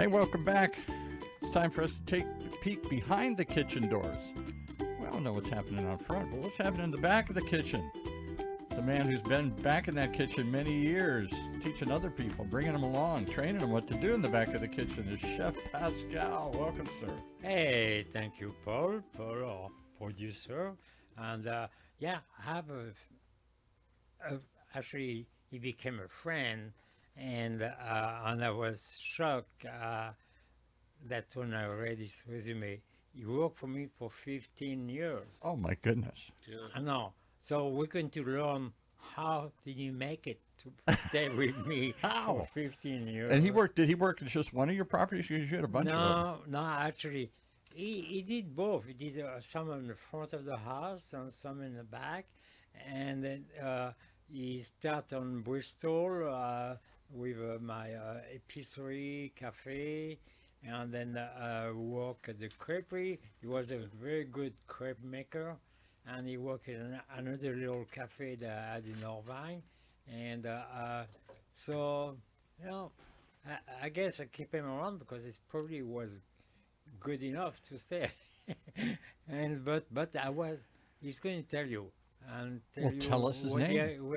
Hey, welcome back. It's time for us to take a peek behind the kitchen doors. We all know what's happening out front, but what's happening in the back of the kitchen? The man who's been back in that kitchen many years, teaching other people, bringing them along, training them what to do in the back of the kitchen is Chef Pascal. Welcome, sir. Hey, thank you, Paul, our producer. And yeah, I have actually, he became a friend, and I was shocked that when I read his resume, he worked for me for 15 years. Oh, my goodness. Yeah. I know. So we're going to learn how did he make it to stay with me How? for 15 years. And did he work at just one of your properties? Because you had a bunch of them. No, actually, he did both. He did some in the front of the house and some in the back. And then he started on Bristol with my épicerie, cafe, and then worked at the creperie. He was a very good crepe maker. And he worked in another little cafe that I had in Irvine. And so, you know, I guess I keep him around because he probably was good enough to stay. And but he's going to tell you. And Well, tell us his name.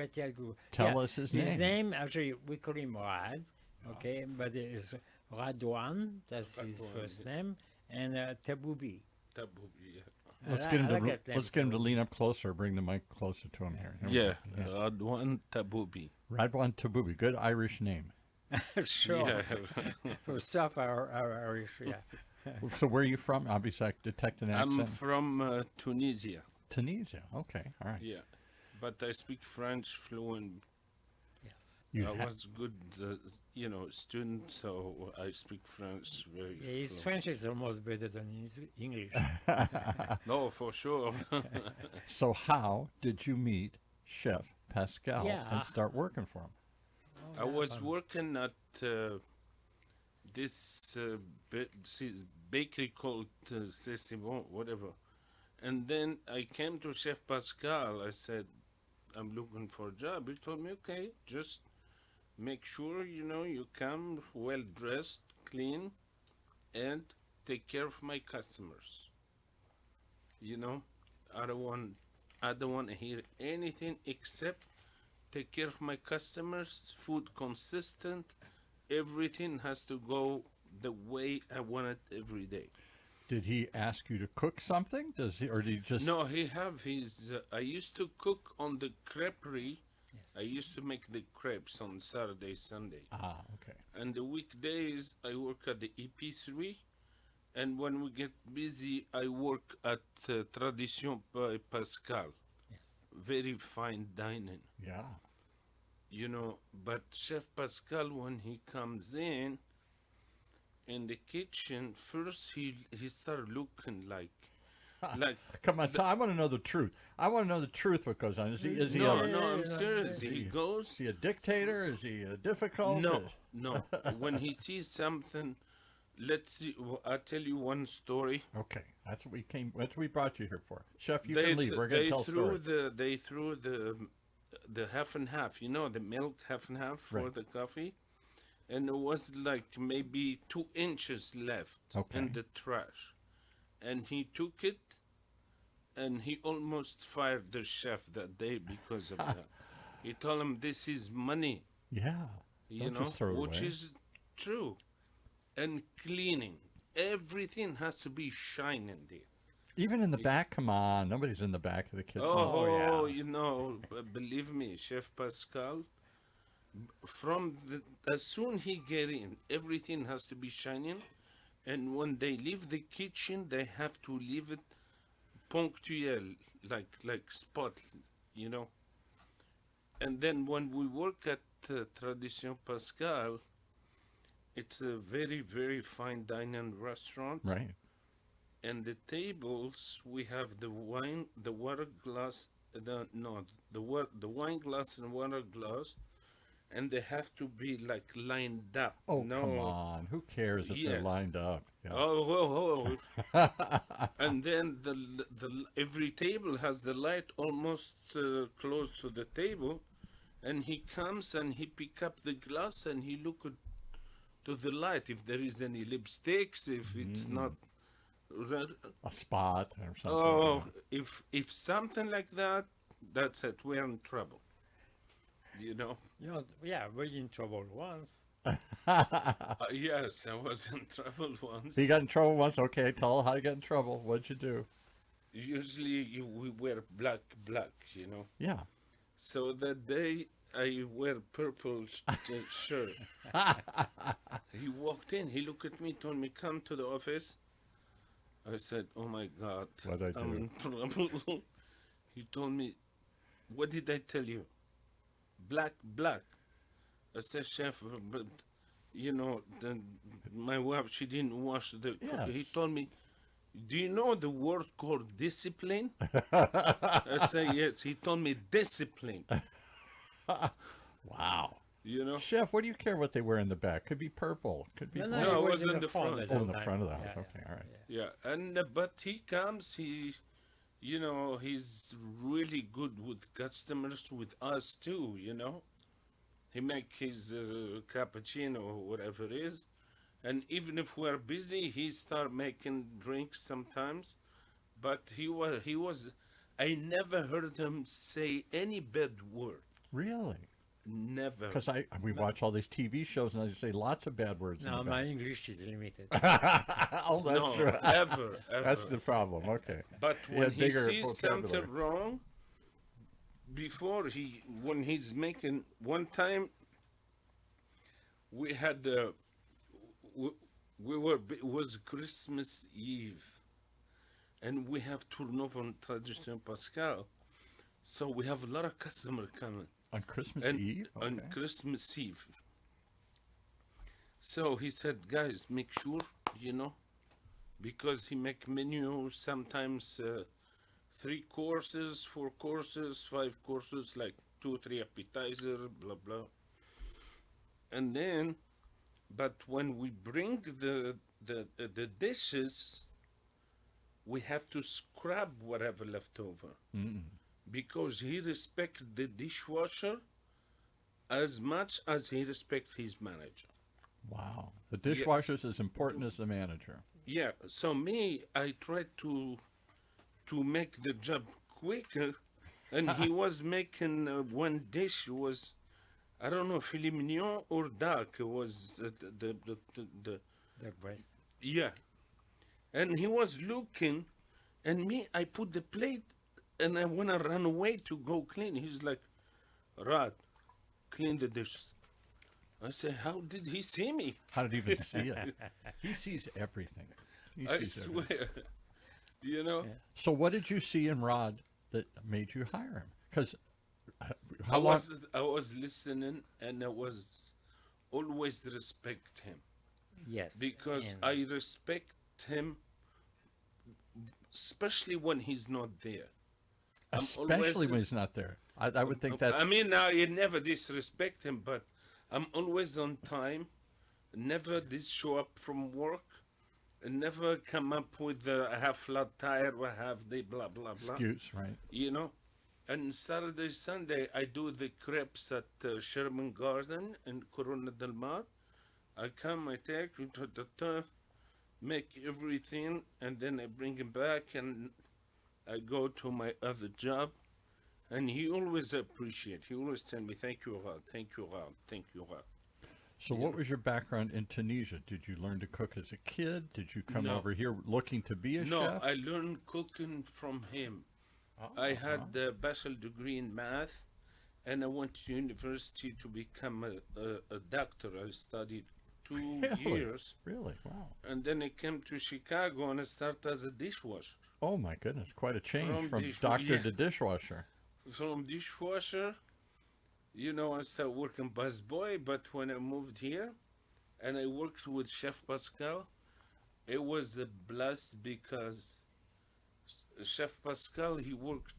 Tell us his name. His name, actually, we call him Rad, okay? But it's Radhoun, that's his Radhoun, first name, and Taboubi. Taboubi, yeah. Let's I get him like to that name, let's get him to Taboubi. lean up closer. Bring the mic closer to him here. Here we Yeah, go. Radhoun Taboubi. Radhoun Taboubi, good Irish name. Sure. Yeah. For South Irish, yeah. So where are you from? Obviously, I detect an accent. I'm from Tunisia. Tunisia. Okay, all right. Yeah, but I speak French fluent. Yes. You I ha- was good, student, so I speak French very. His fluent. French is almost better than his English. No, for sure. So how did you meet Chef Pascal Yeah. and start working for him? I was working at this bakery called C'est Bon, whatever. And then I came to Chef Pascal. I said, I'm looking for a job. He told me, okay, just make sure, you come well dressed, clean, and take care of my customers. I don't want to hear anything except take care of my customers, food consistent, everything has to go the way I want it every day. Did he ask you to cook something? Does he, or did he just? No, he have his. I used to cook on the creperie. Yes. I used to make the crepes on Saturday, Sunday, Ah, okay. and the weekdays I work at the épicerie. And when we get busy, I work at Tradition by Pascal. Yes. Very fine dining. Yeah. But Chef Pascal, when he comes in the kitchen, first he started looking like Come on, I want to know the truth. I want to know the truth. What goes on? Is he? no, a, I'm serious. is He he- goes, Is he a dictator? Is he a difficult? no. When he sees something, let's see. I'll tell you one story. Okay, that's what we came. That's what we brought you here for. Chef, you can leave. We're going to tell stories. They threw the half and half. The milk half and half for Right. the coffee, and it was like maybe 2 inches left Okay. in the trash, and he took it, and he almost fired the chef that day because of that. He told him this is money, Yeah. Don't just throw it which away. is true, and cleaning. Everything has to be shining there. Even in the back. Come on, nobody's in the back of the kitchen. Oh, believe me, Chef Pascal, as soon he get in, everything has to be shining, and when they leave the kitchen, they have to leave it punctuel, like spot, And then when we work at Tradition Pascal, it's a very, very fine dining restaurant. Right. And the tables, we have the wine, the water glass, the wine glass and water glass, and they have to be like lined up. Oh, no. come on. Who cares if they're Yes. lined up? Yeah. Oh. And then the every table has the light almost close to the table, and he comes and he pick up the glass and he look at to the light. If there is any lipsticks, if it's not red, A spot or something. oh, if something like that, that's it. We're in trouble. You know. You know, yeah, we're in trouble once. Yes, I was in trouble once. He got in trouble once. Okay, tell how you got in trouble. What'd you do? Usually we wear black, you know. Yeah. So that day I wear purple shirt. He walked in, he looked at me, told me, come to the office. I said, oh my God, What'd I I'm do? in trouble. He told me, what did I tell you? Black. I said, chef, but you know, my wife, she didn't wash the Yes. He told me, do you know the word called discipline? I say, yes. He told me discipline. Wow. You know? Chef, what do you care what they wear in the back? Could be purple. Could be No, black. No, it it was was in the front. at Oh, that in the time. front of the house. Yeah, Okay, all right. Yeah, and but he comes, you know, he's really good with customers, with us too, you know. He make his cappuccino or whatever it is, and even if we're busy, he start making drinks sometimes. But he was, I never heard him say any bad word. Really? Never. Because we watch all these TV shows and they say lots of bad words. No, in the my back. English is limited. Oh, that's No, true. ever. That's the problem. Okay. But He when had he bigger sees something vocabulary. wrong, when he's making, one time we had, it was Christmas Eve, and we have turnover on Tradition Pascal, so we have a lot of customer coming. On Christmas And Eve? on Okay. Christmas Eve. So he said, guys, make sure, you know, because he make menu sometimes 3 courses, 4 courses, 5 courses, like 2, 3 appetizer, blah blah. And then, but when we bring the dishes, we have to scrub whatever left over. Because he respect the dishwasher as much as he respect his manager. Wow. The dishwasher's as important as the manager. Yeah, so me, I tried to make the job quicker, and he was making one dish was, I don't know, filet mignon or duck. It was the The breast. yeah, and he was looking, and me, I put the plate, and I wanna run away to go clean. He's like, Rad, clean the dishes. I say, how did he see me? How did he even see it? He sees everything. He I sees everything. swear, you know. So what did you see in Rod that made you hire him? Because I was listening, and I was always respect him Yes. because and I respect him, especially when he's not there. I'm especially always- when he's not there. I would think that's I mean, I never disrespect him, but I'm always on time. Never show up from work, and never come up with I have flat tire, I have the blah blah blah. excuse, right? You know. And Saturday, Sunday, I do the crepes at Sherman Garden in Corona del Mar. I come, I take, make everything, and then I bring him back, and I go to my other job. And he always appreciate. He always tell me, thank you, Rad, thank you, Rad, thank you, Rad. So what was your background in Tunisia? Did you learn to cook as a kid? Did you come No. over here looking to be a No, chef? I learned cooking from him. Oh, I had a bachelor degree in math, and I went to university to become a doctor. I studied 2 Really? years, Really? Wow. and then I came to Chicago and I started as a dishwasher. Oh my goodness, quite a change From from dish- doctor yeah. to dishwasher. From dishwasher, you know, I started working busboy, but when I moved here and I worked with Chef Pascal, it was a blast because Chef Pascal, he worked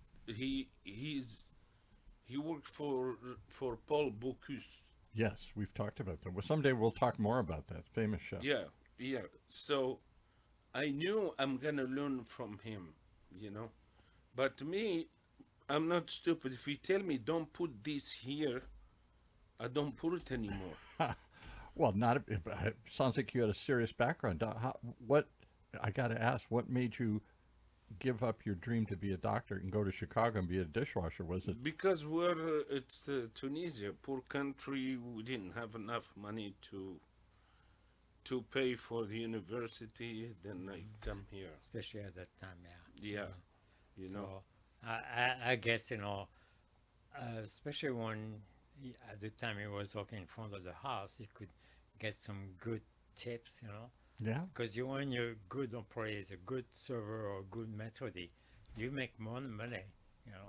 for Paul Bocuse. Yes, we've talked about that. Well, someday we'll talk more about that. Famous chef. Yeah. So I knew I'm gonna learn from him, you know. But me, I'm not stupid. If you tell me don't put this here, I don't put it anymore. Well, not it sounds like you had a serious background. What I got to ask, what made you give up your dream to be a doctor and go to Chicago and be a dishwasher? Was it? Because it's Tunisia, poor country. We didn't have enough money to pay for the university. Then I come here. especially at that time. Yeah. Yeah, you know. So I guess especially when at the time he was working in front of the house, he could get some good tips. Yeah. Because when you're a good employee, a good server or good methodist, you make more money.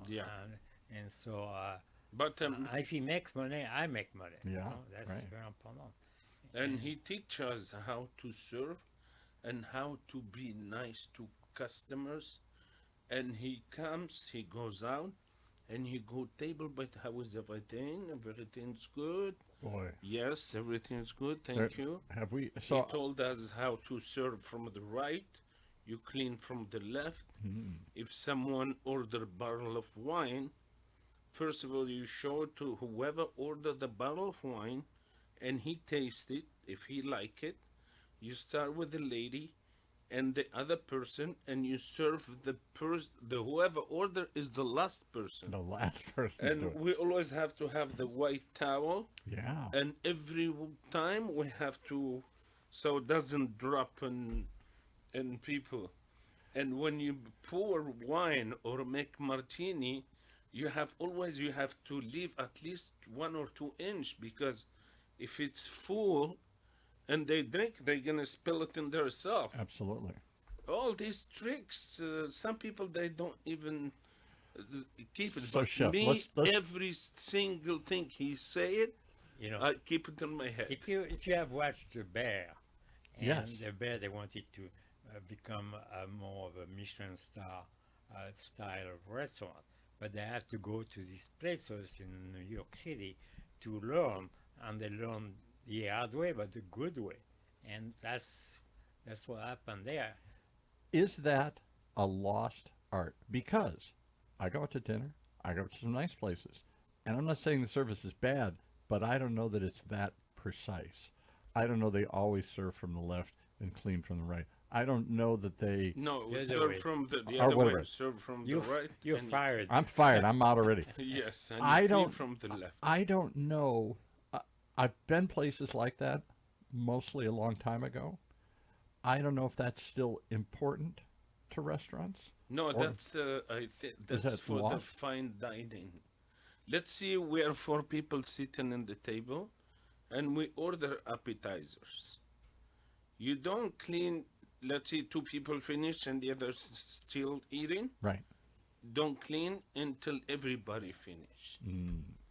Yeah. And so But if he makes money, I make money. Yeah, That's right. very important. and he teaches us how to serve and how to be nice to customers. And he comes, he goes out, and he go table, but how is everything? Everything's good. Boy, Yes, everything's good. There- Thank you. have we? He So told us how to serve from the right. You clean from the left. If someone order a barrel of wine, first of all, you show to whoever ordered the barrel of wine, and he tastes it. If he like it, you start with the lady and the other person, and you serve the whoever order is the last person. the last person. to do And it. we always have to have the white towel, Yeah. and every time we have to, so it doesn't drop in people. And when you pour wine or make martini, you have to leave at least 1 or 2 inch, because if it's full and they drink, they're gonna spill it in their self. Absolutely. All these tricks, some people they don't even keep it. So, But Chef, me, let's- every single thing he say it, I keep it in my head. If you have watched The Bear, and Yes. The Bear, they wanted to become more of a Michelin star style of restaurant, but they have to go to these places in New York City to learn, and they learn the hard way, but the good way, and that's what happened there. Is that a lost art? Because I go out to dinner, I go to some nice places, and I'm not saying the service is bad, but I don't know that it's that precise. I don't know they always serve from the left and clean from the right. I don't know that they. No, The other serve way. from the Or other way. whatever. Serve from You're the right. you're and fired. I'm fired. I'm out already. Yes, and I you clean don't- from the left. I don't know. I've been places like that, mostly a long time ago. I don't know if that's still important to restaurants. No, Or- that's I think that's that for the lost? fine dining. Let's see, we are 4 people sitting in the table, and we order appetizers. You don't clean. Let's see, 2 people finish and the others still eating. Right. Don't clean until everybody finish.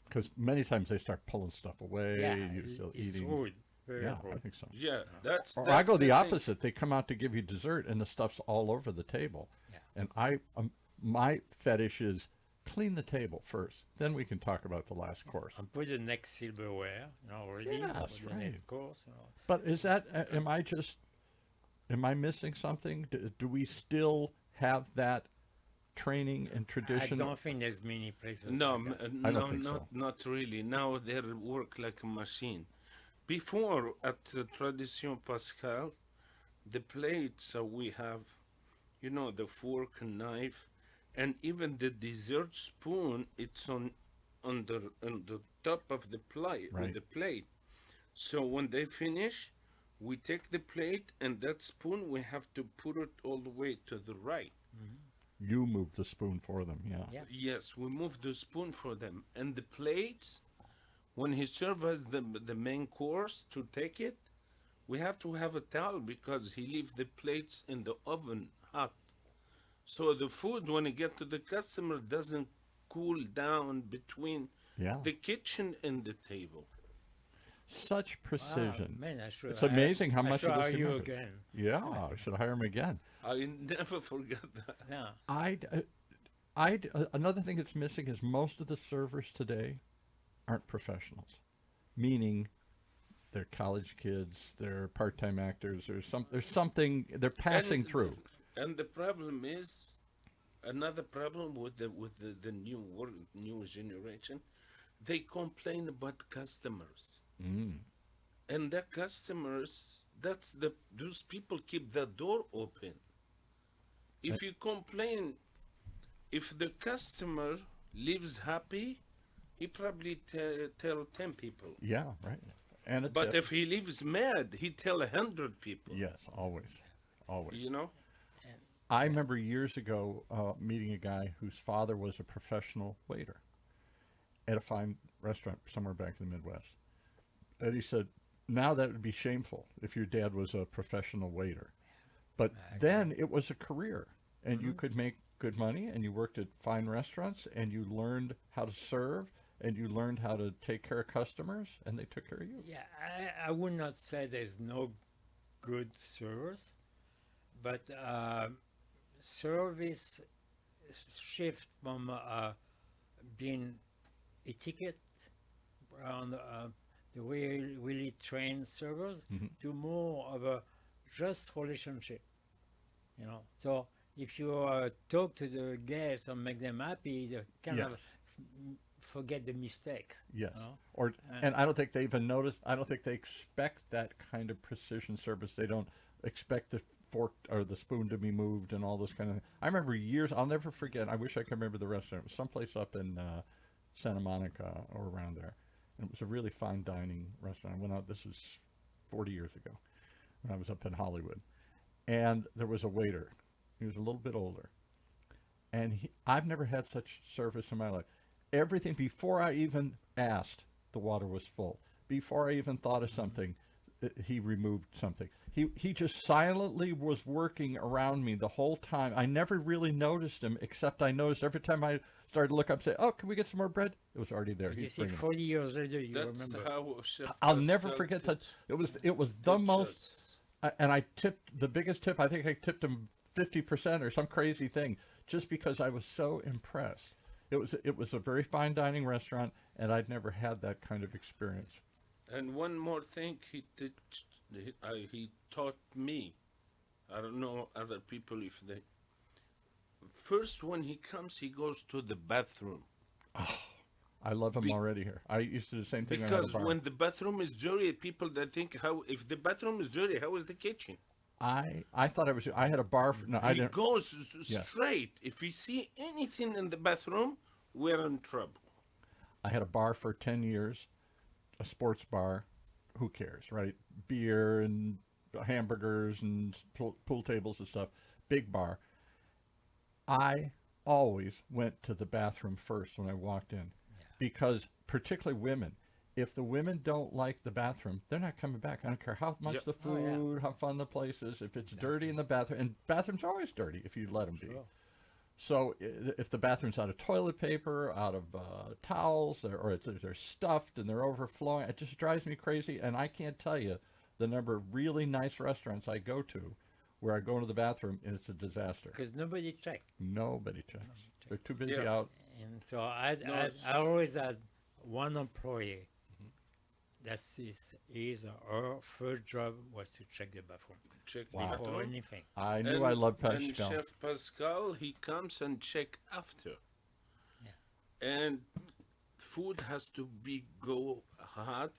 Because many times they start pulling stuff away. You're still it's eating. rude, very Yeah, I rude. think so. Yeah, that's. Or I that's go the thing. opposite. They come out to give you dessert, and the stuff's all over the table. Yeah. And my fetish is clean the table first, then we can talk about the last course. And put the next silverware, ready Yes, for the right. next course. But is that? Am I missing something? Do we still have that training and I tradition? don't think there's many places. No, like that. I don't no, think so. not really. Now they work like a machine. Before at the Tradition Pascal, the plates we have, the fork and knife, and even the dessert spoon. It's on the top of the plate. Right. The plate. So when they finish, we take the plate and that spoon. We have to put it all the way to the right. You move the spoon for them. Yeah. Yeah. Yes, we move the spoon for them. And the plates, when he serves us the main course to take it, we have to have a towel because he leaves the plates in the oven hot. So the food, when it get to the customer, doesn't cool down between Yeah. the kitchen and the table. Such precision. Man, I should. It's amazing how I much should of this hire he you remembers. again. Yeah, I should hire him again. I never forget that. Yeah. Another thing that's missing is most of the servers today aren't professionals, meaning they're college kids, they're part-time actors, there's something they're passing And through. And the problem is, another problem with the new generation, they complain about customers. And the customers, those people keep the door open. If you complain, if the customer leaves happy, he probably tell 10 people. Yeah, right. And a But tip. if he leaves mad, he tell 100 people. Yes, always, always. You know? I remember years ago meeting a guy whose father was a professional waiter at a fine restaurant somewhere back in the Midwest. And he said, now that would be shameful if your dad was a professional waiter. But then it was a career, and you could make good money, and you worked at fine restaurants, and you learned how to serve, and you learned how to take care of customers, and they took care of you. Yeah, I would not say there's no good service, but service shift from being etiquette around the way really trained servers to more of a just relationship. You know, so if you talk to the guests and make them happy, they kind Yes. of forget the mistakes. Yes. You know? Or and I don't think they even notice. I don't think they expect that kind of precision service. They don't expect the fork or the spoon to be moved and all this kind of thing. I remember years. I'll never forget. I wish I could remember the restaurant. It was someplace up in Santa Monica or around there. And it was a really fine dining restaurant. I went out. This was 40 years ago when I was up in Hollywood, and there was a waiter. He was a little bit older, and I've never had such service in my life. Everything, before I even asked, the water was full. Before I even thought of something, he removed something. He just silently was working around me the whole time. I never really noticed him, except I noticed every time I started to look up and say, oh, can we get some more bread? It was already there. You He's see, bringing it. 40 years later, you That's remember. how Chef I'll never Pascal forget that. teach- It was the teach most, us. and I tipped the biggest tip. I think I tipped him 50% or some crazy thing, just because I was so impressed. It was a very fine dining restaurant, and I'd never had that kind of experience. And one more thing he taught me. I don't know other people if they. First, when he comes, he goes to the bathroom. I love him Be- already here. I used to do the same thing when I had a Because bar. when the bathroom is dirty, people that think how if the bathroom is dirty, how is the kitchen? I thought I had a bar. No, I He didn't. goes Yeah. straight. If we see anything in the bathroom, we're in trouble. I had a bar for 10 years, a sports bar. Who cares, right? Beer and hamburgers and pool tables and stuff. Big bar. I always went to the bathroom first when I walked in, because particularly women, if the women don't like the bathroom, they're not coming back. I don't care how much Yep. the Oh, yeah. food, how fun the place is. If it's dirty in the bathroom, and bathrooms are always dirty if you let them be. Sure. So if the bathroom's out of toilet paper, out of towels, or they're stuffed and they're overflowing, it just drives me crazy. And I can't tell you the number of really nice restaurants I go to where I go into the bathroom and it's a disaster. Because nobody checked. Nobody checks. They're too busy Yeah. out. And so No, I it's- always had one employee. That's his or her first job was to check the bathroom Check Wow. the before bathroom. anything. I knew I loved And Pascal. Chef Pascal, he comes and check after. Yeah. And food has to be go hot,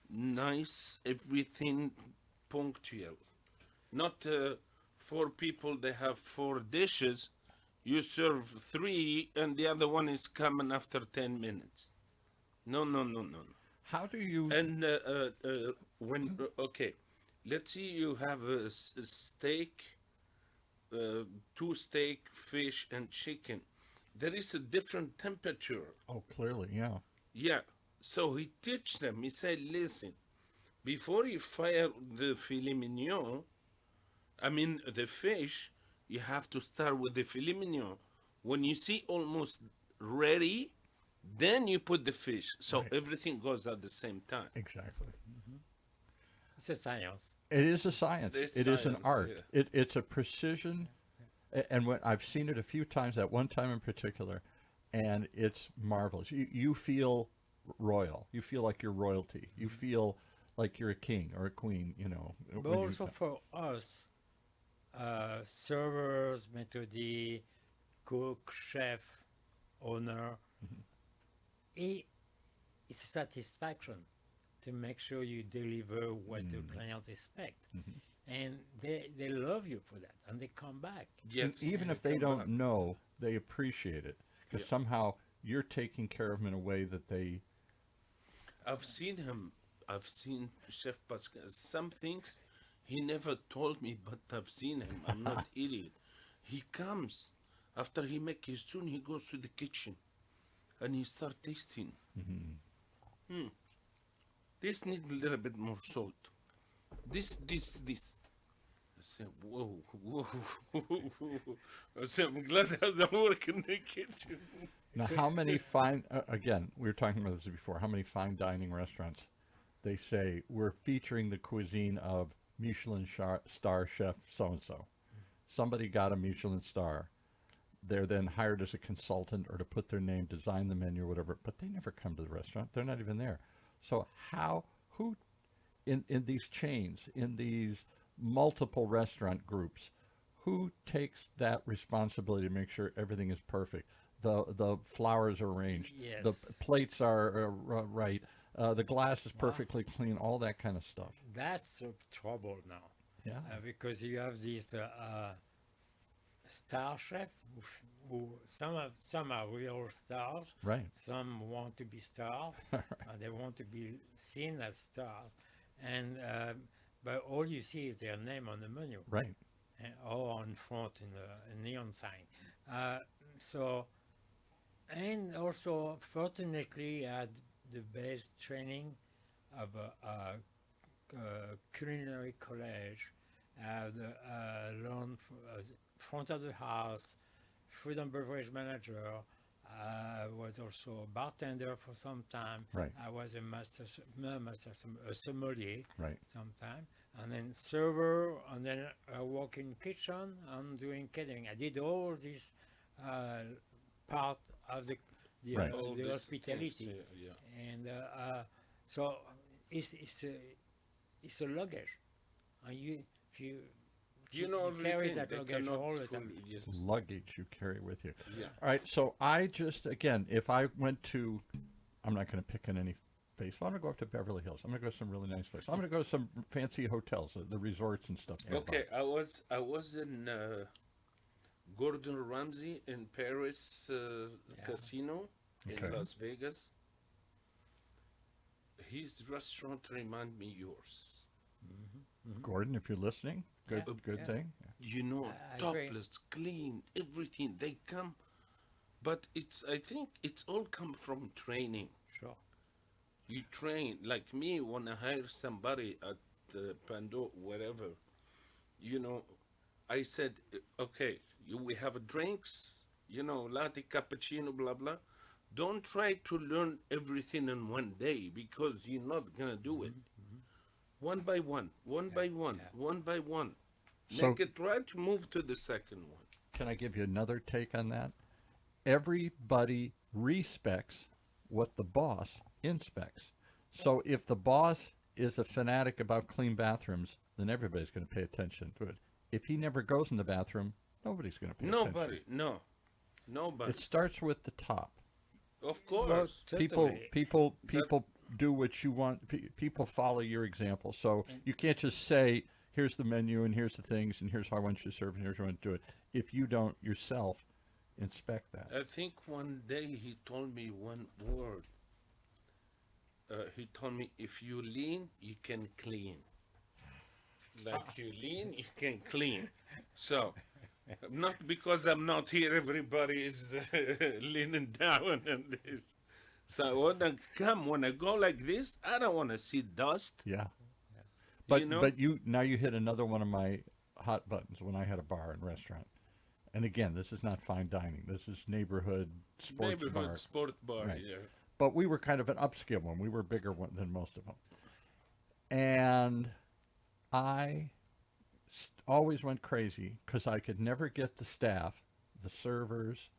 nice, everything punctual. Not 4 people, they have 4 dishes. You serve 3 and the other one is coming after 10 minutes. No. How do you... And when okay, let's see, you have a steak, 2 steak, fish, and chicken. There is a different temperature. Oh, clearly, yeah. Yeah. So he teach them. He said, listen, before you fire the filet mignon, I mean the fish, you have to start with the filet mignon. When you see almost ready, then you put the fish. So Right. everything goes at the same time. Exactly. It's a science. It is a science. It is It is an science, art. yeah. It's a precision, and when I've seen it a few times, at one time in particular, and it's marvelous. You feel royal. You feel like you're royalty. You feel like you're a king or a queen. You know. But when you- also for us, servers, méthodier, cook, chef, owner, it's a satisfaction to make sure you deliver what the client expect. Mhm. And they love you for that, and they come back. Yes. Even if they they come don't back. know, they appreciate it because Yeah. somehow you're taking care of them in a way that they. I've seen him. I've seen Chef Pascal. Some things he never told me, but I've seen him. I'm not idiot. He comes after he make his tune. He goes to the kitchen, and he start tasting. This need a little bit more salt. This. I said, whoa, whoa, whoa. I said, I'm glad I don't work in the kitchen. Now, how many fine? Again, we were talking about this before. How many fine dining restaurants? They say we're featuring the cuisine of Michelin star chef so and so. Somebody got a Michelin star. They're then hired as a consultant or to put their name, design the menu, or whatever. But they never come to the restaurant. They're not even there. So who, in these chains, in these multiple restaurant groups, who takes that responsibility to make sure everything is perfect? The flowers are arranged. Yes. The plates are right. The glass is perfectly clean. All that kind of stuff. That's the trouble now. Yeah. Because you have these star chef who some are real stars, Right. some want to be stars, they want to be seen as stars, and but all you see is their name on the menu, Right. or on front in the neon sign. And also, fortunately, I had the best training of a culinary college. I learned front of the house, food and beverage manager. I was also a bartender for some time. Right. I was a sommelier Right. sometime, and then server, and then I work in kitchen and doing catering. I did all this part of the Right. All the these hospitality, things, yeah. and so it's a luggage, and You know carry everything. that They luggage cannot all the fully- time. Yes. Luggage you carry with you. Yeah. All right. So I just, again, if I went to, I'm not going to pick on any place. I'm going to go up to Beverly Hills. I'm going to go to some really nice places. I'm going to go to some fancy hotels, the resorts and stuff. nearby. Okay, I was in Gordon Ramsay in Paris casino in Okay. Las Vegas. His restaurant remind me yours. Gordon, if you're listening, good, Yeah, good yeah. thing. You know, I agree. topless, clean, everything. They come, but I think it's all come from training. Sure. You train, like me, when I hire somebody at Pando, wherever, you know, I said, okay, we have drinks, you know, latte, cappuccino, blah, blah. Don't try to learn everything in one day because you're not going to do it. One by one, one by one, one by one. So- Make it right, move to the second one. Can I give you another take on that? Everybody respects what the boss inspects. So if the boss is a fanatic about clean bathrooms, then everybody's going to pay attention to it. If he never goes in the bathroom, nobody's going to pay attention. Nobody, no. Nobody. It starts with the top. Of course. People Totally. do what you want. People follow your example. So you can't just say, here's the menu and here's the things and here's how I want you to serve and here's how I want to do it. If you don't yourself inspect that. I think one day he told me one word. He told me, if you lean, you can clean. Like you lean, you can clean. So, not because I'm not here, everybody is leaning down and this. So when I go like this, I don't want to see dust. Yeah. But You know? but now you hit another one of my hot buttons when I had a bar and restaurant. And again, this is not fine dining. This is neighborhood sports Neighborhood bar. sport bar, Right. yeah. But we were kind of an upscale one. We were bigger one than most of them. And I always went crazy because I could never get the staff, the servers,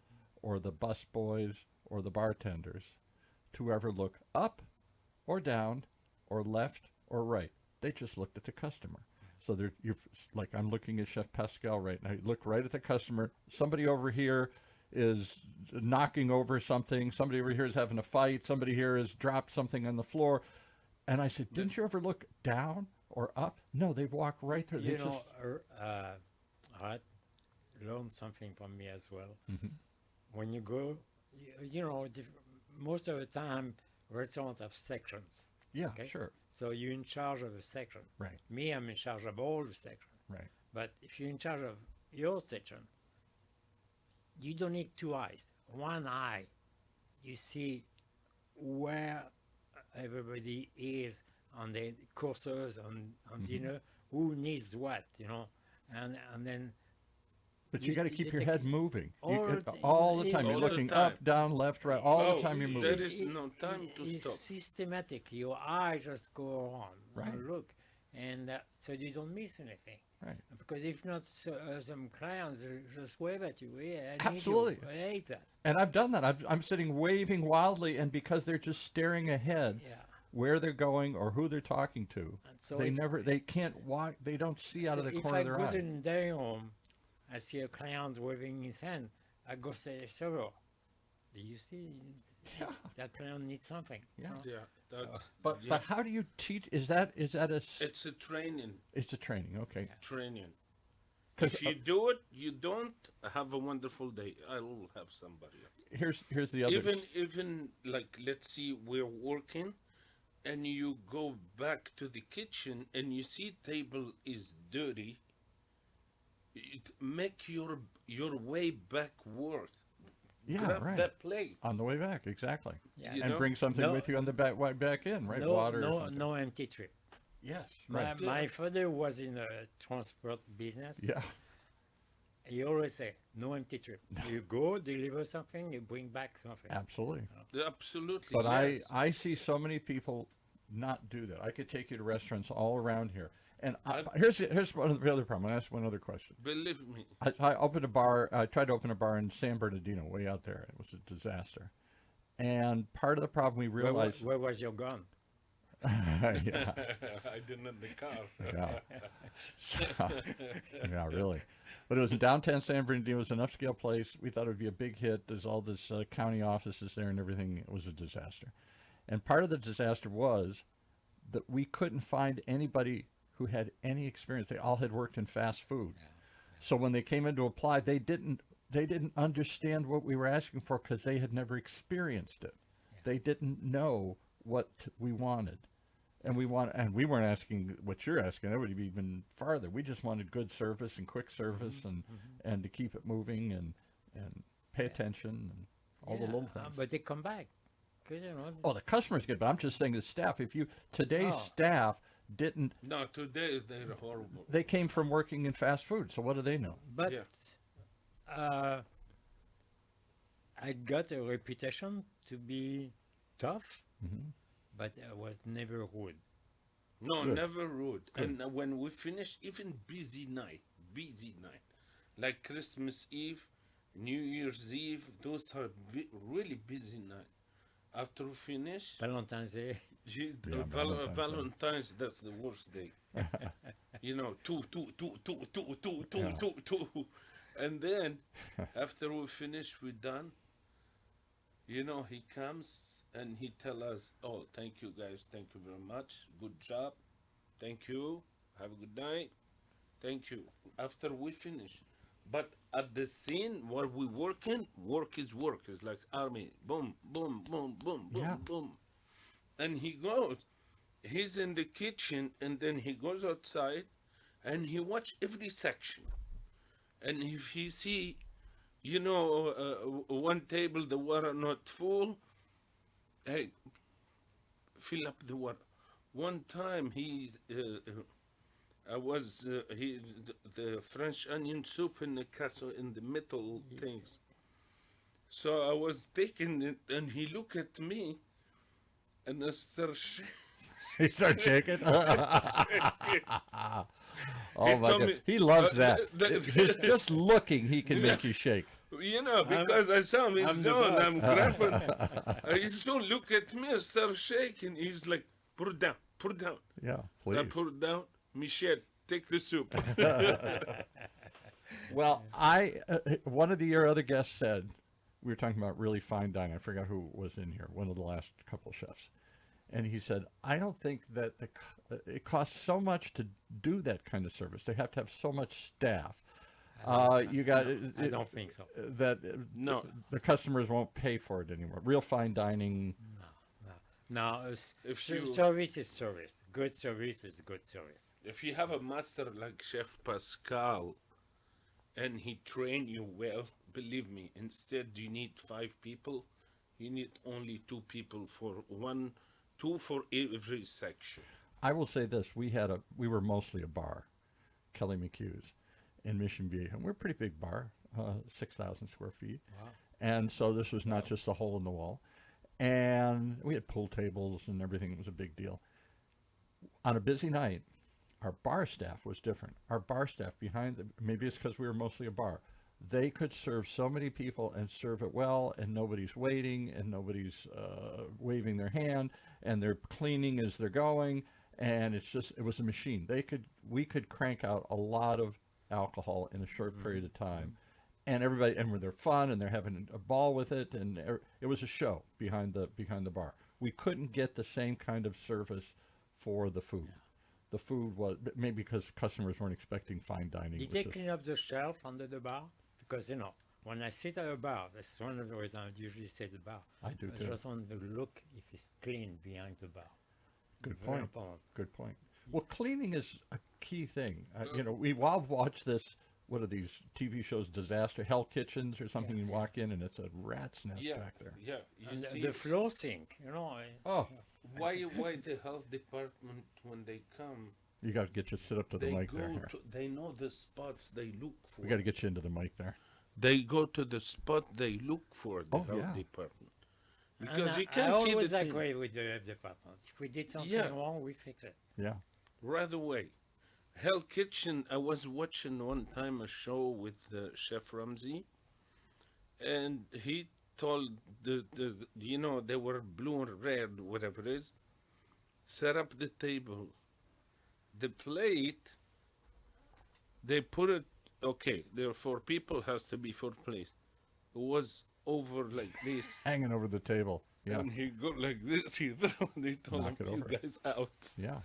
or the busboys, or the bartenders, to ever look up or down or left or right. They just looked at the customer. So you're like, I'm looking at Chef Pascal right now. You look right at the customer. Somebody over here is knocking over something. Somebody over here is having a fight. Somebody here has dropped something on the floor. And I said, didn't you ever look down or up? No, they walk right through. They You know, I learned something from me as well. Mhm. When you go, you know, most of the time, restaurants have sections. Yeah, Okay. sure. So you're in charge of a section. Right, Me, I'm in charge of all the section. right. But if you're in charge of your section, you don't need two eyes. One eye, you see where everybody is on the courses, on dinner, who needs what, you know, and then But you got to keep you your take head moving all all the the- time. You're all the looking time. up, down, left, right. All Oh, the time you're there moving. is no time to it's stop. systematic. Your eye just go on, Right. look, and so you don't miss anything. Right. Because if not, some clients just wave at you. Yeah, Absolutely. I hate that. And I've done that. I'm sitting waving wildly, and because they're just staring ahead, Yeah. where they're going or who they're talking to, And so they can't walk. They don't see out of the if corner I of their go to eye. the day home, I see a client waving his hand. I go say, "Server, do you see that client needs something?" Yeah. Yeah, that's But how do you teach? Is that it's a training. it's a training? Okay. Training. 'Cause, If you do it, you don't have a wonderful day. I will have somebody else. here's the other. Even like let's see, we're working, and you go back to the kitchen and you see table is dirty. Make your way back worth. Yeah, Grab right. that plate. On the way back, exactly. Yeah. You And know? bring something No- with you on the back in, right? No, Water or no, something. no empty trip. Yes, My, right. my father was in a transport business. Yeah, He always say, "No empty trip. You go deliver something, you bring back something." absolutely. Absolutely. But yes. I see so many people not do that. I could take you to restaurants all around here. And here's one of the other problem. I ask one other question. Believe me. I opened a bar. I tried to open a bar in San Bernardino, way out there. It was a disaster. And part of the problem we realized. Where was your gun? Yeah, I didn't in the car. yeah, So, yeah, really. But it was in downtown San Bernardino. It was an upscale place. We thought it would be a big hit. There's all this county offices there and everything. It was a disaster. And part of the disaster was that we couldn't find anybody who had any experience. They all had worked in fast food. So when they came in to apply, they didn't understand what we were asking for because they had never experienced it. They didn't know what we wanted. And we weren't asking what you're asking. That would be even farther. We just wanted good service and quick service and to keep it moving and pay attention and all the little things. But they come back. 'Cause, you know, Oh, the customers get, but I'm just saying the staff. Today's Oh. staff didn't. No, today they're horrible. They came from working in fast food, so what do they know? But Yeah. I got a reputation to be tough, Mm-hmm. but I was never rude. No, Good. never rude. And when we finish, even busy night, like Christmas Eve, New Year's Eve, those are really busy night. After we finish, Valentine's Day. Valentine's, that's the worst day. You know, two. And then, after we finish, we're done. You know, he comes and he tell us, "Oh, thank you guys, thank you very much, good job, thank you, have a good night, thank you." After we finish, but at the scene where we working, work is work. It's like army, boom, boom, boom, boom, boom, Yeah. boom, and he goes. He's in the kitchen, and then he goes outside, and he watch every section, and if he see, you know, one table the water not full, hey, fill up the water. One time he the French onion soup in the castle in the metal things. So I was taking it, and he looked at me, and I started He started shaking. Oh my told God, me- he loves that. the- Just looking, he can make you shake. You know, because I saw him, he's I'm the doing, boss. I'm grabbing. He soon look at me and start shaking. He's like, put it down, put it down. Yeah, I please. put it down. Michel, take the soup. Well, one of your other guests said, we were talking about really fine dining. I forgot who was in here, one of the last couple of chefs. And he said, I don't think that it costs so much to do that kind of service. They have to have so much staff. You got I don't think so. that No. the customers won't pay for it anymore. Real fine dining. No, If you- service is service. Good service is good service. If you have a master like Chef Pascal and he train you well, believe me, instead you need 5 people, you need only 2 people for 2 for every section. I will say this: we were mostly a bar, Kelly McHugh's, in Mission Viejo, and we're a pretty big bar, 6,000 square feet, Wow. and so this was not just a hole in the wall, and we had pool tables and everything. It was a big deal. On a busy night, our bar staff was different. Our bar staff maybe it's because we were mostly a bar. They could serve so many people and serve it well, and nobody's waiting, and nobody's waving their hand, and they're cleaning as they're going, and it was a machine. We could crank out a lot of alcohol in a short period of time, and they're fun, and they're having a ball with it, and it was a show behind the bar. We couldn't get the same kind of service for the food. The food was maybe because customers weren't expecting fine dining. Did they clean up the shelf under the bar? Because, when I sit at a bar, that's one of the reasons I usually sit at the bar. I do I too. just want to look if it's clean behind the bar. Good Very point. important. Good point. Well, cleaning is a key thing. We've all watched this. What are these TV shows? Disaster Hell Kitchens or something. You walk in and it's a rat's nest back there. Yeah. You And see the floor sink, Oh, why the health department when they come, you got to get you sit up to the they mic go there. Here. they know the spots they look for. We got to get you into the mic there. They go to the spot they look for, the health yeah. department. Because And you can I see always the thing agree with the health department. If we did something Yeah. wrong, we fix it. Yeah. right away. Hell Kitchen, I was watching one time a show with Chef Ramsey, and he told they were blue and red, whatever it is, set up the table. The plate, they put it, okay, there are 4 people, has to be 4 plates. It was over like this. Hanging over the table. Yeah. And he go like this, they told Knock him, it you over. guys out. Yeah.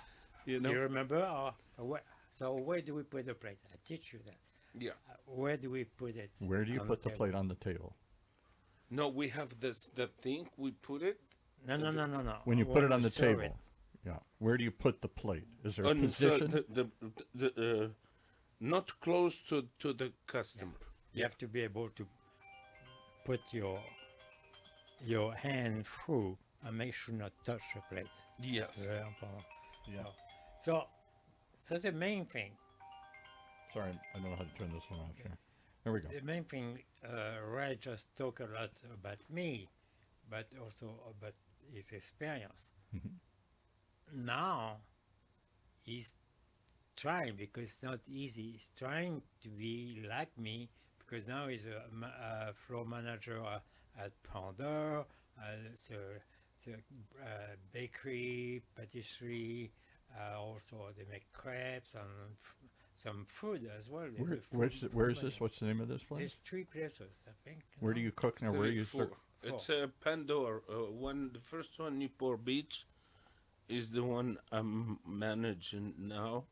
You remember? Where do we put the plate? I teach you that. Yeah. Where do we put it? Where do you on put the table? plate on the table? No, we have the thing, we put it. No. When you put it on the serve table. it. Yeah. Where do you put the plate? Is there a And so position? the not close to the customer. You have to be able to put your hand through and make sure not touch the plate. Yes. Very important. Yeah. So the main thing, Sorry, I don't know how to turn this one off here. There we go. the main thing, Ray just talked a lot about me, but also about his experience. Mhm. Now, he's trying, because it's not easy, he's trying to be like me, because now he's a floor manager at Pandore, bakery, patisserie, also they make crepes and some food as well. There's a food Where is company. this? What's the name of this place? There's 3 places, I think. Where do you cook now? Where do you 34. serve? It's a Pandore. The first one, Newport Beach, is the one I'm managing now,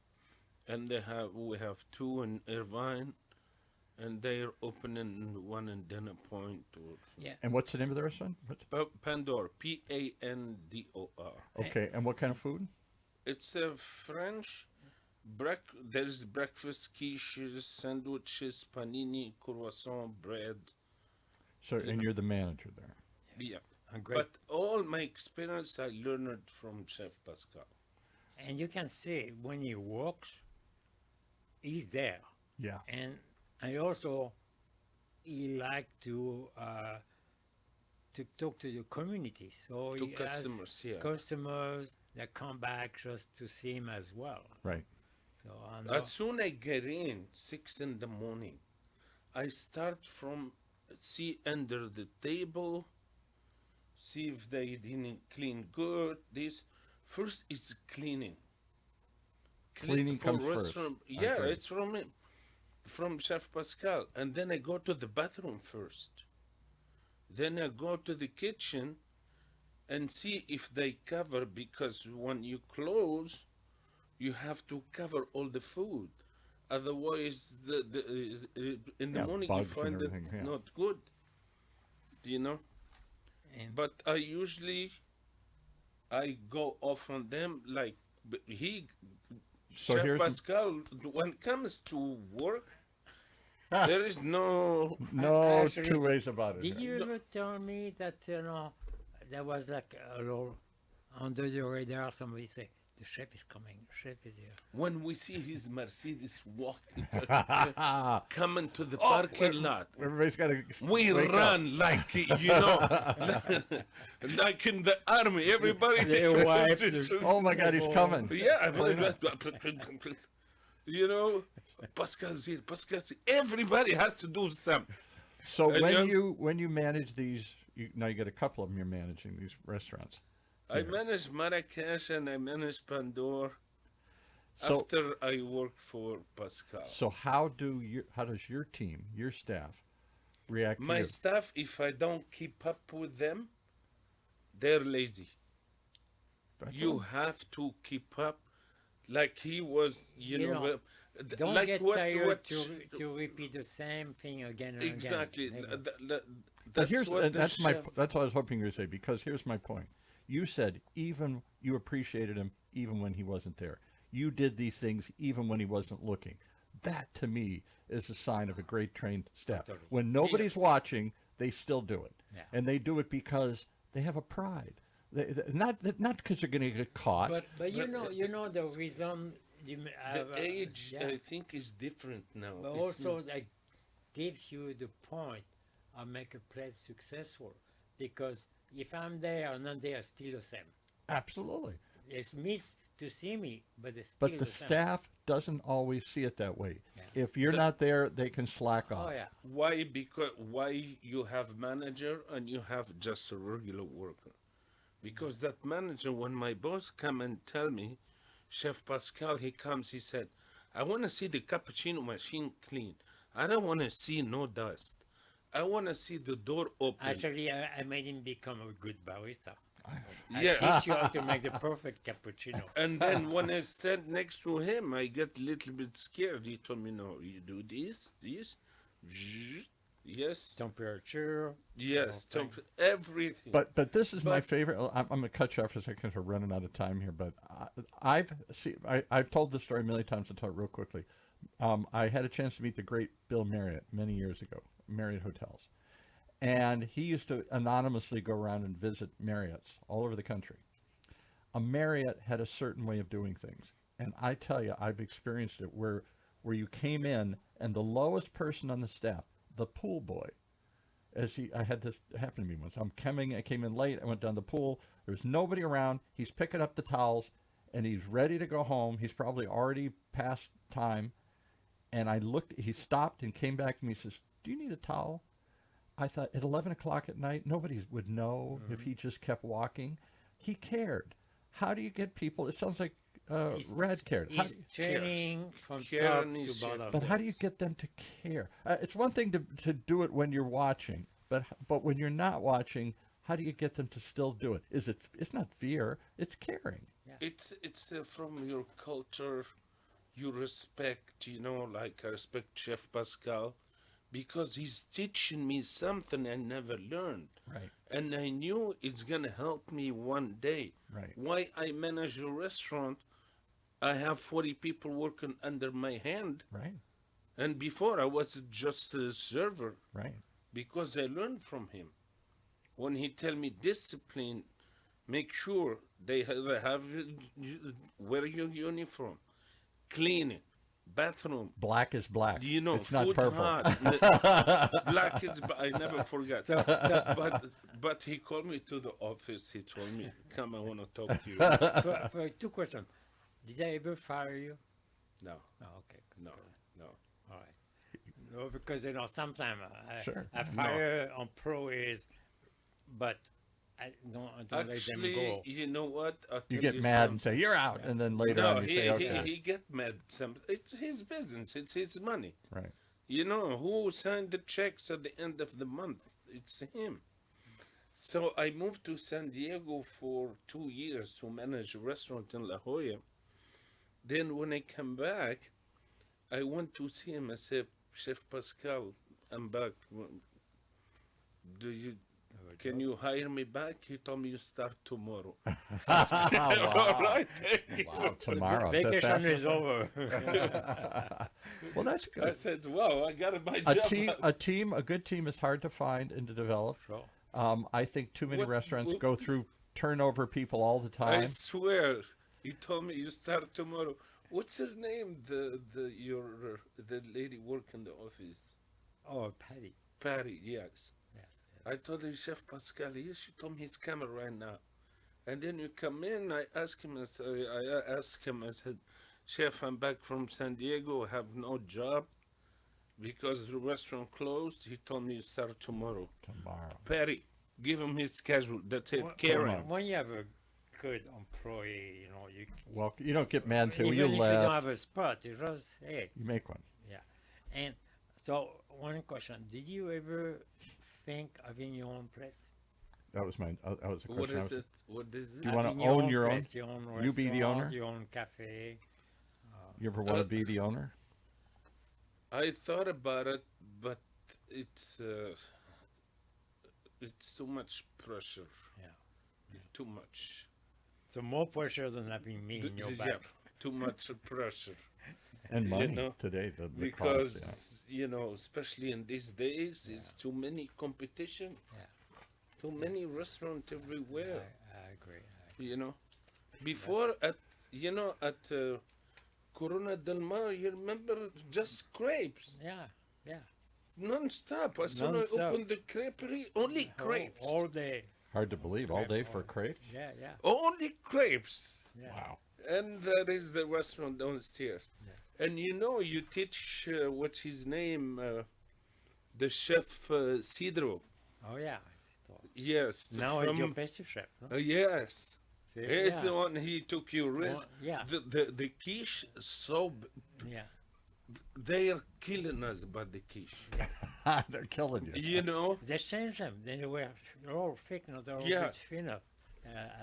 and we have 2 in Irvine, and they're opening one in Dana Point. Yeah. And what's the name of the restaurant? Pandore, Pandor. Okay, and what kind of food? It's a French. There's breakfast, quiches, sandwiches, panini, croissant, bread. So, and you're the manager there. Yeah. And great. But all my experience I learned from Chef Pascal. And you can see when he works, he's there. Yeah. And I also, he like to talk to the community. So To he has customers, yeah. customers that come back just to see him as well. Right. So I know. As soon I get in, 6 in the morning, I start from see under the table, see if they didn't clean good. This first is cleaning. Cleaning for comes first. restaurant. I Yeah, agree. it's from him, from Chef Pascal, and then I go to the bathroom first. Then I go to the kitchen, and see if they cover, because when you close, you have to cover all the food. Otherwise, in the Yeah, morning you bugs and find it everything, yeah. not good. You know. And But I go off on them like So Chef here's Pascal. When it comes to work, there is no. no Actually, two ways about it. did here. you ever tell me that there was like a little under the radar? Somebody say the chef is coming. The chef is here. When we see his Mercedes walking, Ah, coming to the parking lot, everybody's got to. we run like like in the army. Everybody They take wipe position. Oh my God, he's coming. Yeah, Pascal's here. Pascal's here. Everybody has to do something. So And when you manage these, now you got a couple of them. You're managing these restaurants. I manage Marrakesh and I manage Pandore So after I work for Pascal. so how does your team, your staff, react to My you? staff, if I don't keep up with them, they're lazy. That's You all. have to keep up. Like he was, you You know, know, Don't like get what, tired what to repeat the same thing again and exactly. again. But That's here's what the that's chef, that's what I was hoping you would say, because here's my point. You said even you appreciated him even when he wasn't there. You did these things even when he wasn't looking. That to me is a sign of a great trained staff. Totally. When nobody's Yes. watching, they still do it, Yeah. and they do it because they have a pride. Not because they're going to get caught. But you know the reason the age, yeah. I think, is different now. But It's also not- that gives you the point of make a place successful, because if I'm there or not there, it's still the same. Absolutely. It's miss to see me, but it's still But the same. staff doesn't always see it that way. Yeah. If you're not there, they can slack off. Oh yeah. why? Because why you have manager and you have just a regular worker? Because that manager, when my boss come and tell me, Chef Pascal, he comes, he said, I want to see the cappuccino machine clean. I don't want to see no dust. I want to see the door open. Actually, I made him become a good barista. I Yeah. teach you how to make the perfect cappuccino. And then when I stand next to him, I get a little bit scared. He told me, no, you do this, yes, Temperature. yes, Okay. everything. But this is my But- favorite. I'm going to cut you off for a second because we're running out of time here. But I've told this story a million times. I'll tell it real quickly. I had a chance to meet the great Bill Marriott many years ago, Marriott Hotels. And he used to anonymously go around and visit Marriotts all over the country. A Marriott had a certain way of doing things. And I tell you, I've experienced it where you came in and the lowest person on the staff, the pool boy, I had this happen to me once. I came in late. I went down the pool. There's nobody around. He's picking up the towels and he's ready to go home. He's probably already past time. And he stopped and came back to me and says, do you need a towel? I thought at 11 o'clock at night, nobody would know if he just kept walking. He cared. How do you get people? It sounds like Rad cared. He's training from Karen top is to bottom. But how do you get them to care? It's one thing to do it when you're watching, but when you're not watching, how do you get them to still do it? It's not fear, it's caring. It's from your culture, you respect, like I respect Chef Pascal, because he's teaching me something I never learned. Right. And I knew it's going to help me one day. Right. Why I manage a restaurant, I have 40 people working under my hand. Right. And before I was just a server, Right. because I learned from him. When he tell me discipline, make sure they have wear your uniform, clean it, bathroom. Black is black. It's not food purple. hot. Black is. I never forgot. So, But he called me to the office. He told me, "Come, I want to talk to you." for two questions. Did I ever fire you? No, No, okay. no, no. All right. No, because sometimes Sure. I fire employees, but I don't let them Actually, go. you know what? I'll You tell get mad and something. say, you're out. And then later No, on you say, okay. he get mad. It's his business. It's his money. Right. You know who signed the checks at the end of the month? It's him. So I moved to San Diego for 2 years to manage a restaurant in La Jolla. Then when I come back, I went to see him. I said, Chef Pascal, I'm back. Do you Can you hire me back? He told me you start tomorrow. I said, all right, thank you. Wow, tomorrow. Vacation is over. Well, that's I good. said, wow, I got my A job. team, a good team is hard to find and to develop. Sure. I think too many What- restaurants what- go through turnover people all the I time. swear. He told me you start tomorrow. What's her name? The lady work in the office. Oh, Patty. Patty, yes. Yes. I told her, Chef Pascal, yes, she told me he's coming right now. And then you come in, I asked him, I said, Chef, I'm back from San Diego, I have no job because the restaurant closed. He told me you start tomorrow. Tomorrow. Patty, give him his schedule. That's it. When- Karen. When you have a good employee, you know, Well, you don't get mad and say, well, even you if you don't left. have a spot, you just, hey. You make one. And so, one question: did you ever think of having your own place? That was my. That was the What question. is it? What is it? You wanna Having own your own? place, your own You be the owner? restaurant, your own cafe. You ever want to be the owner? I thought about it, but it's too much pressure. Yeah. Too much. So more pressure than having me in your Yeah, back. too much pressure. And money know, today. The Because cost, especially in these days, it's too many competition. Yeah. Too many restaurants everywhere. I agree. You know, before at Corona del Mar, you remember just crepes, Yeah. non-stop. As soon as I Non-stop. opened the creperie, only crepes, All day. Hard to believe. All day for crepes. Yeah. only crepes. Yeah. Wow. And that is the restaurant downstairs. Yeah. And you teach what's his name, the chef Cidro. Oh yeah. Yes. Now it's your pastry chef. No? Yes. See? He's yeah. the one he took you risk. yeah. The quiche Yeah. they are killing us about the quiche. They're killing you. You know. They changed them. Then they were all thick, not all Yeah. good thinner.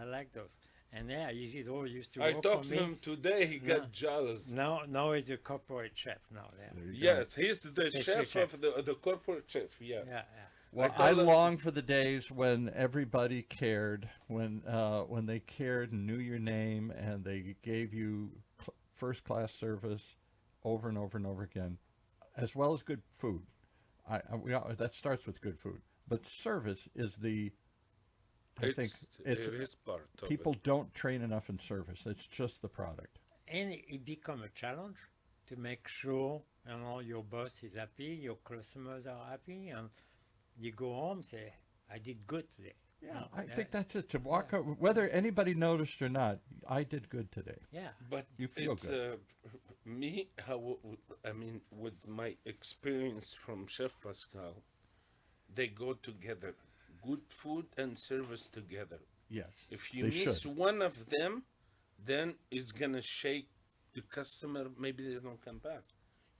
I like those. And yeah, it all used to I work talked for to me. him today. He No. got jealous. Now it's a corporate chef now. Yeah. There you go. Yes, he's the Pastry chef chef. of the corporate chef. Yeah. Yeah. Well, I I told him- long for the days when everybody cared, when they cared and knew your name, and they gave you first-class service over and over and over again, as well as good food. That starts with good food, but service is the. I think it is part of people it. don't train enough in service. It's just the product. And it become a challenge to make sure your boss is happy, your customers are happy, and you go home say, "I did good today." Yeah, I think that's it. To walk out, whether anybody noticed or not, I did good today. Yeah. But You feel it's, me, with my experience from Chef Pascal, they go together. Good food and service together. Yes. If you they miss should. one of them, then it's gonna shake the customer. Maybe they don't come back.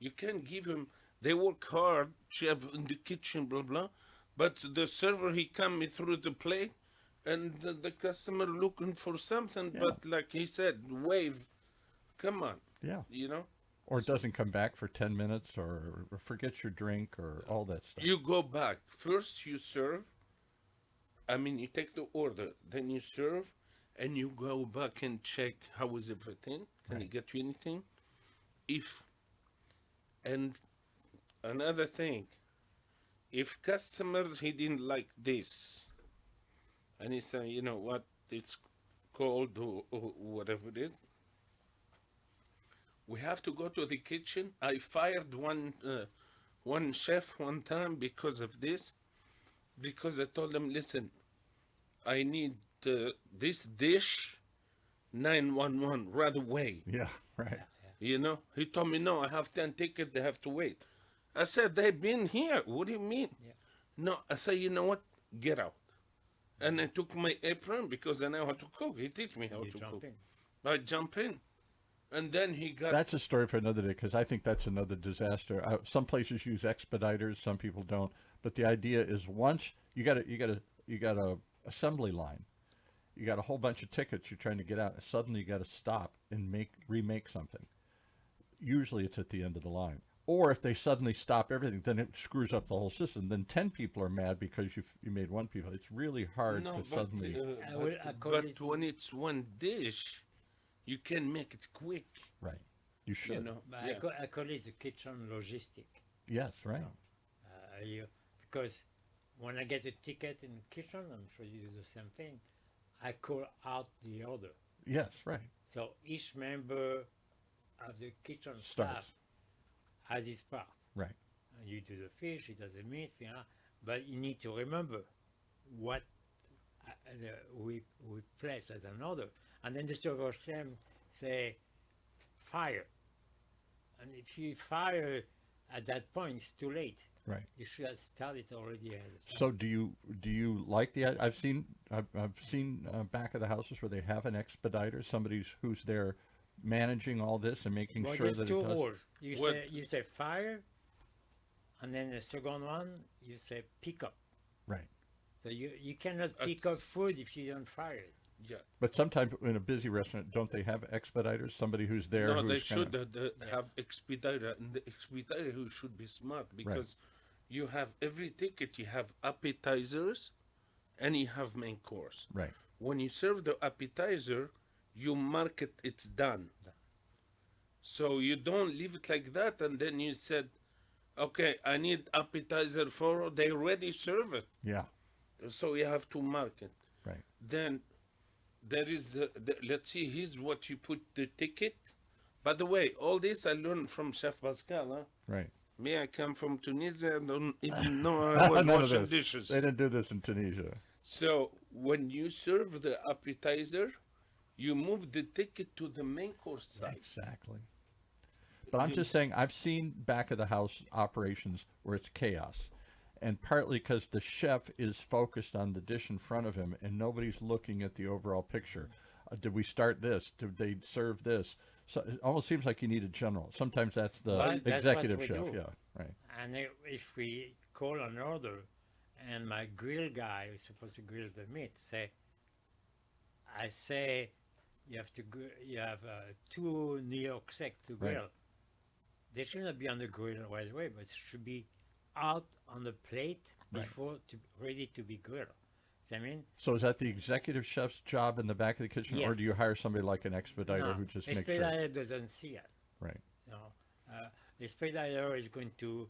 You can't give them. They work hard, chef in the kitchen, blah blah, but the server he come through the plate, and the customer looking for something. Yeah. But like he said, wave. Come on, Yeah. you know. Or it doesn't come back for 10 minutes, or forgets your drink, or all that stuff. You go back. First you serve. You take the order, then you serve, and you go back and check how is everything. Can he get you anything? And another thing, if customer he didn't like this, and he say, you know what, it's cold or whatever it is, we have to go to the kitchen. I fired one chef one time because of this, because I told him, listen, I need this dish 911 right away. Yeah, right. You know, he told me, no, I have 10 tickets, they have to wait. I said, they've been here. What do you mean? Yeah. No, I said, you know what? Get out. And I took my apron because I know how to cook. He teach me how You to jump cook. in. I jump in. And then he got... That's a story for another day, because I think that's another disaster. Some places use expediters, some people don't. But the idea is once you got to a assembly line. You got a whole bunch of tickets you're trying to get out. And suddenly you got to stop and remake something. Usually it's at the end of the line. Or if they suddenly stop everything, then it screws up the whole system. Then 10 people are mad because you made one people. It's really hard to suddenly. But when it's one dish, you can make it quick. Right. You should. You know? But Yeah. I call it the kitchen logistic. Yes, right. Because when I get a ticket in the kitchen, I'm sure you do the same thing, I call out the order. Yes, right. So each member of the kitchen Starts. staff has his part. Right. You do the fish, he does the meat, but you need to remember what we place as an order. And then the server chef say, fire. And if you fire at that point, it's too late. Right. You should have started already ahead of time. So do you like the? I've seen back of the houses where they have an expediter, somebody who's there managing all this and making Well, sure there's that two it does. rules. What- You say fire, and then the second one you say pick up. Right. So you cannot pick up food if you don't fire it. Yeah. But sometimes in a busy restaurant, don't they have expediters? Somebody who's there. No, they who's should kinda, have expediter, and the expediter who should be smart because you have every ticket. You have appetizers, and you have main course. Right. When you serve the appetizer, you mark it. It's done. So you don't leave it like that, and then you said, "Okay, I need appetizer 4." They already serve it, Yeah. so you have to mark it. Right. Then there is, let's see, here's what you put the ticket. By the way, all this I learned from Chef Pascal. Huh? Right. Me, I come from Tunisia. I don't even know I was None of washing this. dishes. They didn't do this in Tunisia. So when you serve the appetizer, you move the ticket to the main course side. Exactly. But I'm just saying, I've seen back of the house operations where it's chaos. And partly because the chef is focused on the dish in front of him and nobody's looking at the overall picture. Did we start this? Did they serve this? So it almost seems like you need a general. Sometimes that's the Well, that's executive what we chef. do. Yeah, right. And if we call an order, and my grill guy who's supposed to grill the meat I say you have 2 New York steak to grill. Right. They should not be on the grill right away, but it should be out on the plate Right. before ready to be grilled. See what I mean? So is that the executive chef's job in the back of the kitchen, or do you Yes. hire somebody like an expediter who just makes sure? Expediter doesn't see it. Right. The expediter is going to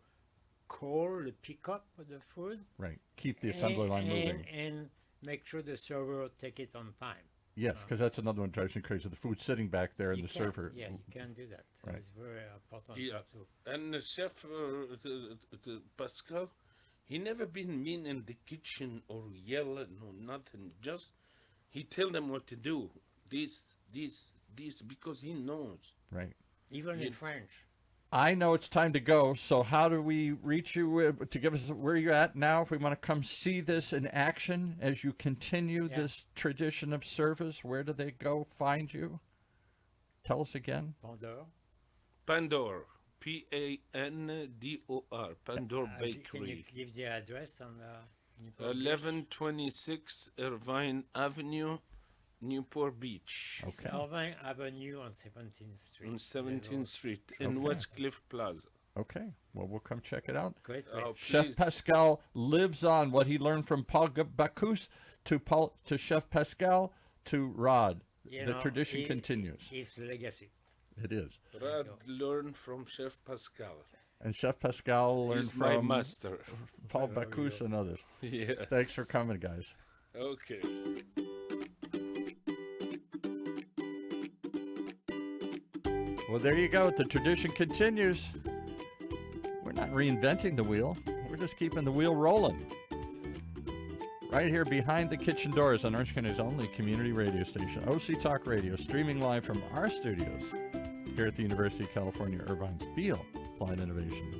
call the pickup of the food Right. Keep the assembly line moving. and make sure the server take it on time. Yes, because that's another one that drives me crazy. The food's sitting back there and You the can't- server. Yeah, you can do that. So Right. it's very important. Yeah. To And the chef, the Pascal, he never been mean in the kitchen or yell, no nothing. Just he tell them what to do. This, because he knows. Right. even You- in French. I know it's time to go, so how do we reach you to give us where you're at now if we want to come see this in action as you continue this tradition of service? Where do they go find you? Tell us again. Pandore. Pandore, Pandor, Pandore Can you Bakery, give the address on Newport Beach? 1126 Irvine Avenue, Newport Beach, It's Okay. Irvine Avenue on 17th Street. on 17th Street, in Okay. West Cliff Plaza. Okay, well, we'll come check it out. Great Oh, place. Chef please. Pascal lives on what he learned from Paul Bacchus to Chef Pascal to Rod. You The know, tradition continues. His legacy. It is. Rad learned from Chef Pascal. And Chef Pascal learned He's my from master. Paul There we Bacchus go. and others. Yes. Thanks for coming, guys. Okay. Well, there you go. The tradition continues. We're not reinventing the wheel. We're just keeping the wheel rolling. Right here behind the kitchen doors on Orange County's only community radio station, OC Talk Radio, streaming live from our studios here at the University of California, Irvine's Feel Applied Innovation.